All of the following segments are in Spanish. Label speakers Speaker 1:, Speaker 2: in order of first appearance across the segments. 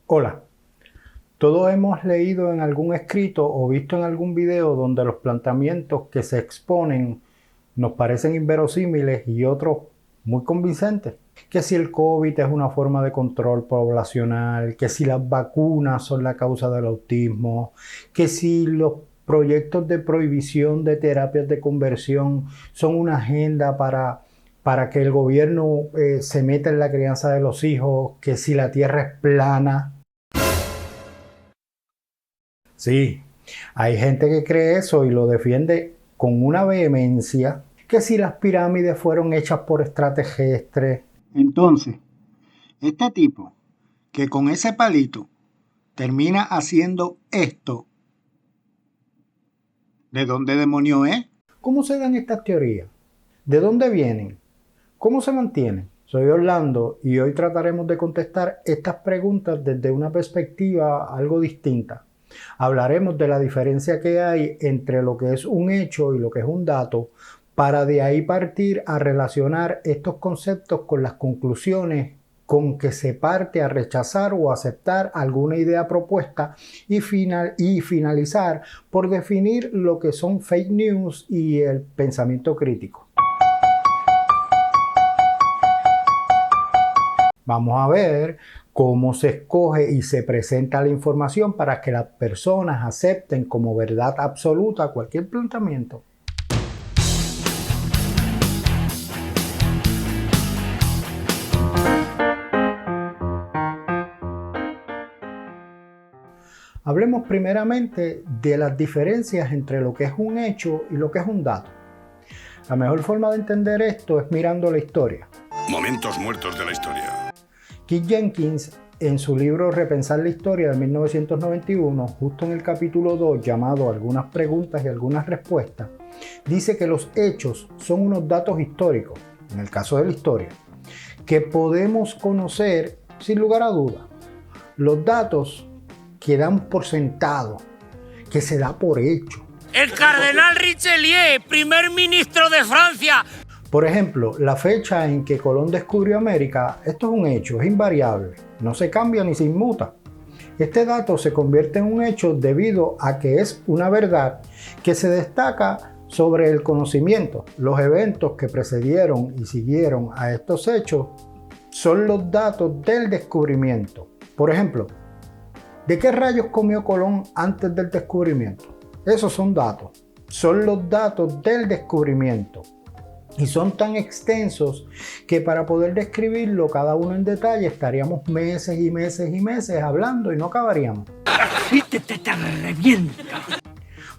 Speaker 1: Hola, todos hemos leído en algún escrito o visto en algún video donde los planteamientos que se exponen nos parecen inverosímiles y otros muy convincentes. Que si el COVID es una forma de control poblacional, que si las vacunas son la causa del autismo, que si los proyectos de prohibición de terapias de conversión son una agenda para que el gobierno se meta en la crianza de los hijos, que si la tierra es plana. Sí, hay gente que cree eso y lo defiende con una vehemencia, que si las pirámides fueron hechas por extraterrestres. Entonces, este tipo que con ese palito termina haciendo esto, ¿de dónde demonio es? ¿Cómo se dan estas teorías? ¿De dónde vienen? ¿Cómo se mantienen? Soy Orlando y hoy trataremos de contestar estas preguntas desde una perspectiva algo distinta. Hablaremos de la diferencia que hay entre lo que es un hecho y lo que es un dato, para de ahí partir a relacionar estos conceptos con las conclusiones con que se parte a rechazar o aceptar alguna idea propuesta y finalizar por definir lo que son fake news y el pensamiento crítico. Vamos a ver cómo se escoge y se presenta la información para que las personas acepten como verdad absoluta cualquier planteamiento. Hablemos primeramente de las diferencias entre lo que es un hecho y lo que es un dato. La mejor forma de entender esto es mirando la historia.
Speaker 2: Momentos muertos de la historia.
Speaker 1: Keith Jenkins, en su libro Repensar la historia de 1991, justo en el capítulo 2 llamado Algunas preguntas y algunas respuestas, dice que los hechos son unos datos históricos, en el caso de la historia, que podemos conocer sin lugar a duda. Los datos que dan por sentado, que se da por hecho.
Speaker 3: El cardenal Richelieu, primer ministro de Francia.
Speaker 1: Por ejemplo, la fecha en que Colón descubrió América, esto es un hecho, es invariable, no se cambia ni se inmuta. Este dato se convierte en un hecho debido a que es una verdad que se destaca sobre el conocimiento. Los eventos que precedieron y siguieron a estos hechos son los datos del descubrimiento. Por ejemplo, ¿de qué rayos comió Colón antes del descubrimiento? Esos son datos. Son los datos del descubrimiento. Y son tan extensos que para poder describirlo cada uno en detalle estaríamos meses y meses y meses hablando y no acabaríamos.
Speaker 3: ¡Y te revienta!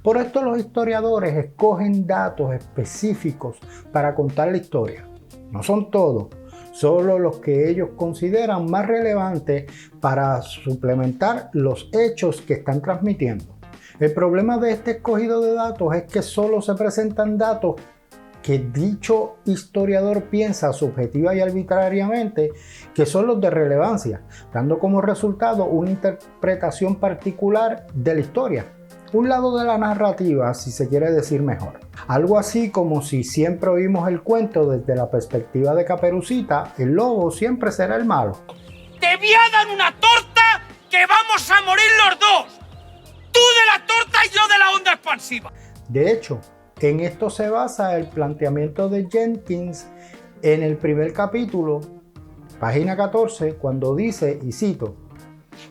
Speaker 1: Por esto los historiadores escogen datos específicos para contar la historia. No son todos, solo los que ellos consideran más relevantes para suplementar los hechos que están transmitiendo. El problema de este escogido de datos es que solo se presentan datos que dicho historiador piensa subjetiva y arbitrariamente que son los de relevancia, dando como resultado una interpretación particular de la historia. Un lado de la narrativa, si se quiere decir mejor. Algo así como si siempre oímos el cuento desde la perspectiva de Caperucita, el lobo siempre será el malo.
Speaker 3: ¡Te voy a dar una torta que vamos a morir los dos! ¡Tú de la torta y yo de la onda expansiva!
Speaker 1: De hecho, en esto se basa el planteamiento de Jenkins en el primer capítulo, página 14, cuando dice, y cito,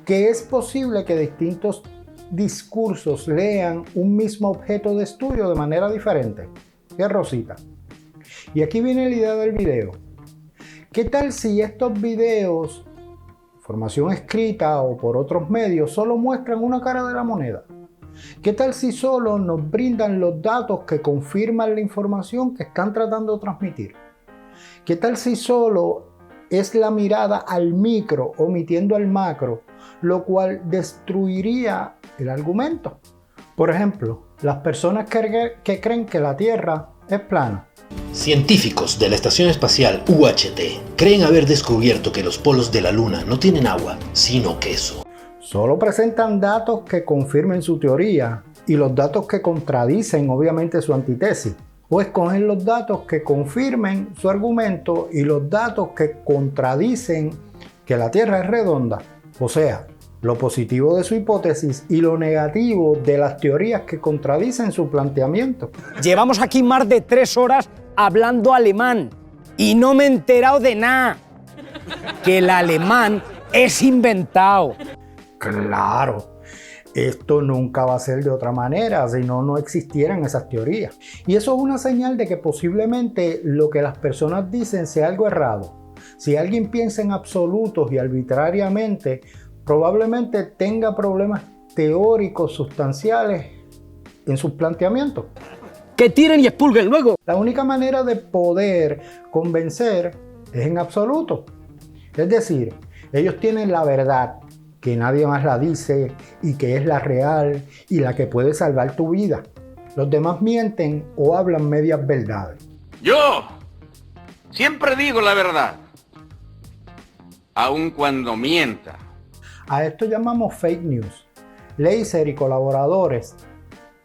Speaker 1: que es posible que distintos discursos lean un mismo objeto de estudio de manera diferente. ¿Qué Rosita? Y aquí viene la idea del video. ¿Qué tal si estos videos, información escrita o por otros medios, solo muestran una cara de la moneda? ¿Qué tal si solo nos brindan los datos que confirman la información que están tratando de transmitir? ¿Qué tal si solo es la mirada al micro omitiendo al macro, lo cual destruiría el argumento? Por ejemplo, las personas que creen que la Tierra es plana.
Speaker 4: Científicos de la Estación Espacial UHT creen haber descubierto que los polos de la Luna no tienen agua, sino queso.
Speaker 1: Solo presentan datos que confirmen su teoría y los datos que contradicen obviamente su antítesis. O escogen los datos que confirmen su argumento y los datos que contradicen que la Tierra es redonda. O sea, lo positivo de su hipótesis y lo negativo de las teorías que contradicen su planteamiento.
Speaker 5: Llevamos aquí más de 3 horas hablando alemán y no me he enterado de nada. Que el alemán es inventado.
Speaker 1: Claro, esto nunca va a ser de otra manera, si no, no existieran esas teorías. Y eso es una señal de que posiblemente lo que las personas dicen sea algo errado. Si alguien piensa en absolutos y arbitrariamente, probablemente tenga problemas teóricos sustanciales en sus planteamientos.
Speaker 5: Que tiren y expulguen luego.
Speaker 1: La única manera de poder convencer es en absoluto. Es decir, ellos tienen la verdad, que nadie más la dice y que es la real y la que puede salvar tu vida. Los demás mienten o hablan medias verdades.
Speaker 3: Yo siempre digo la verdad, aun cuando mienta.
Speaker 1: A esto llamamos fake news. Leiser y colaboradores,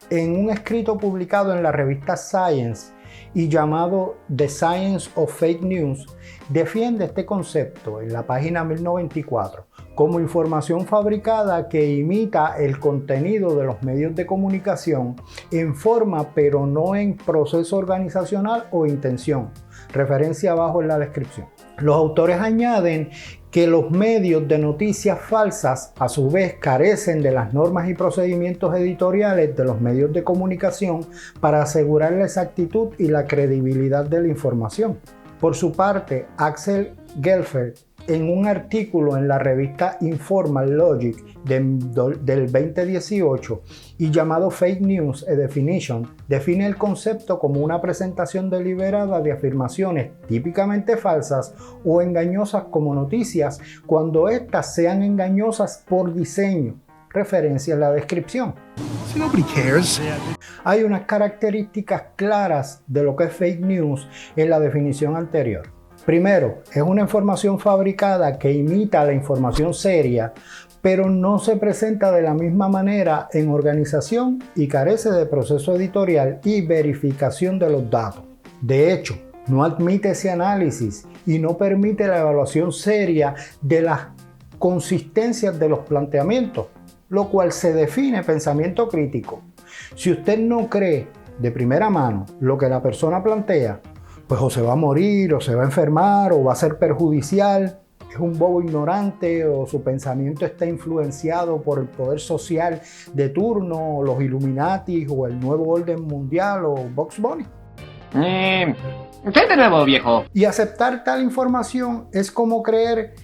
Speaker 1: en un escrito publicado en la revista Science y llamado The Science of Fake News, defiende este concepto en la página 1094 como información fabricada que imita el contenido de los medios de comunicación en forma pero no en proceso organizacional o intención. Referencia abajo en la descripción. Los autores añaden que los medios de noticias falsas a su vez carecen de las normas y procedimientos editoriales de los medios de comunicación para asegurar la exactitud y la credibilidad de la información. Por su parte, Axel Gelfeld, en un artículo en la revista Informal Logic del 2018 y llamado Fake News: A Definition, define el concepto como una presentación deliberada de afirmaciones típicamente falsas o engañosas como noticias cuando éstas sean engañosas por diseño. Referencia en la descripción.
Speaker 2: Nobody cares.
Speaker 1: Hay unas características claras de lo que es fake news en la definición anterior. Primero, es una información fabricada que imita la información seria, pero no se presenta de la misma manera en organización y carece de proceso editorial y verificación de los datos. De hecho, no admite ese análisis y no permite la evaluación seria de las consistencias de los planteamientos, lo cual se define pensamiento crítico. Si usted no cree de primera mano lo que la persona plantea, pues o se va a morir, o se va a enfermar, o va a ser perjudicial, es un bobo ignorante, o su pensamiento está influenciado por el poder social de turno, o los Illuminati, o el nuevo orden mundial, o Bugs Bunny.
Speaker 6: ¿Qué de nuevo, viejo?
Speaker 1: Y aceptar tal información es como creer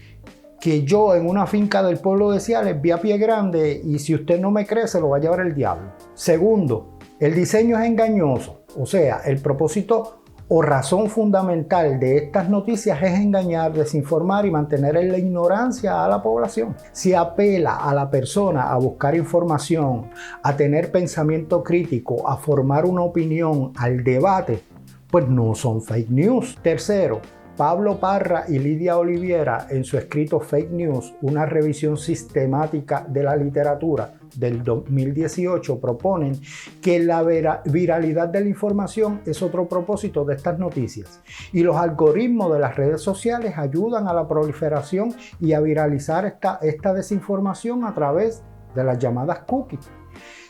Speaker 1: que yo en una finca del pueblo de Ciales vi a Pie Grande y si usted no me cree se lo va a llevar el diablo. Segundo, el diseño es engañoso, o sea, el propósito o razón fundamental de estas noticias es engañar, desinformar y mantener en la ignorancia a la población. Si apela a la persona a buscar información, a tener pensamiento crítico, a formar una opinión, al debate, pues no son fake news. Tercero, Pablo Parra y Lidia Oliviera, en su escrito Fake News, una revisión sistemática de la literatura del 2018, proponen que la viralidad de la información es otro propósito de estas noticias y los algoritmos de las redes sociales ayudan a la proliferación y a viralizar esta desinformación a través de las llamadas cookies.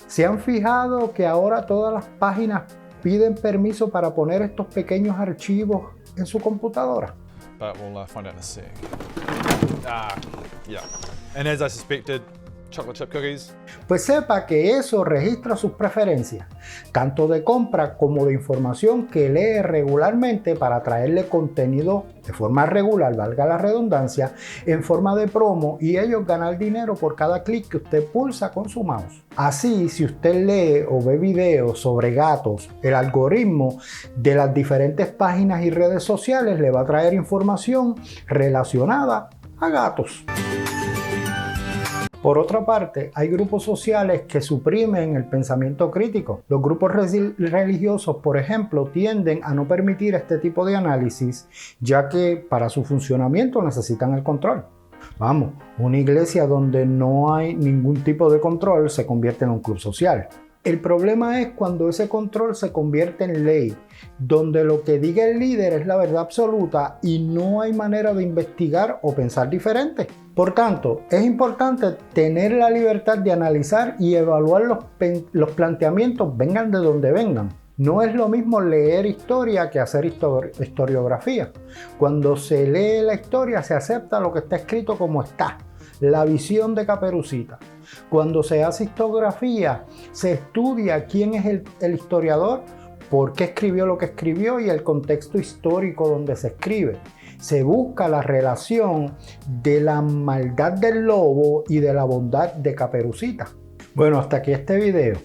Speaker 1: ¿Se han fijado que ahora todas las páginas piden permiso para poner estos pequeños archivos en su computadora?
Speaker 7: But we'll find out in a sec. Yeah. And as I suspected, chocolate chip cookies.
Speaker 1: Pues sepa que eso registra sus preferencias, tanto de compra como de información que lee regularmente para traerle contenido de forma regular, valga la redundancia, en forma de promo y ellos ganar dinero por cada clic que usted pulsa con su mouse. Así, si usted lee o ve videos sobre gatos, el algoritmo de las diferentes páginas y redes sociales le va a traer información relacionada a gatos. Por otra parte, hay grupos sociales que suprimen el pensamiento crítico. Los grupos religiosos, por ejemplo, tienden a no permitir este tipo de análisis, ya que para su funcionamiento necesitan el control. Vamos, una iglesia donde no hay ningún tipo de control se convierte en un club social. El problema es cuando ese control se convierte en ley, donde lo que diga el líder es la verdad absoluta y no hay manera de investigar o pensar diferente. Por tanto, es importante tener la libertad de analizar y evaluar los planteamientos, vengan de donde vengan. No es lo mismo leer historia que hacer historiografía. Cuando se lee la historia se acepta lo que está escrito como está, la visión de Caperucita. Cuando se hace historiografía se estudia quién es el historiador, por qué escribió lo que escribió y el contexto histórico donde se escribe. Se busca la relación de la maldad del lobo y de la bondad de Caperucita. Bueno, hasta aquí este video.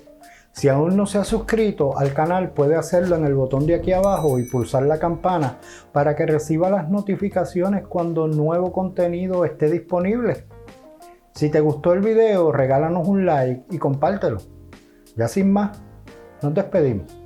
Speaker 1: Si aún no se ha suscrito al canal, puede hacerlo en el botón de aquí abajo y pulsar la campana para que reciba las notificaciones cuando nuevo contenido esté disponible. Si te gustó el video, regálanos un like y compártelo. Ya sin más, nos despedimos.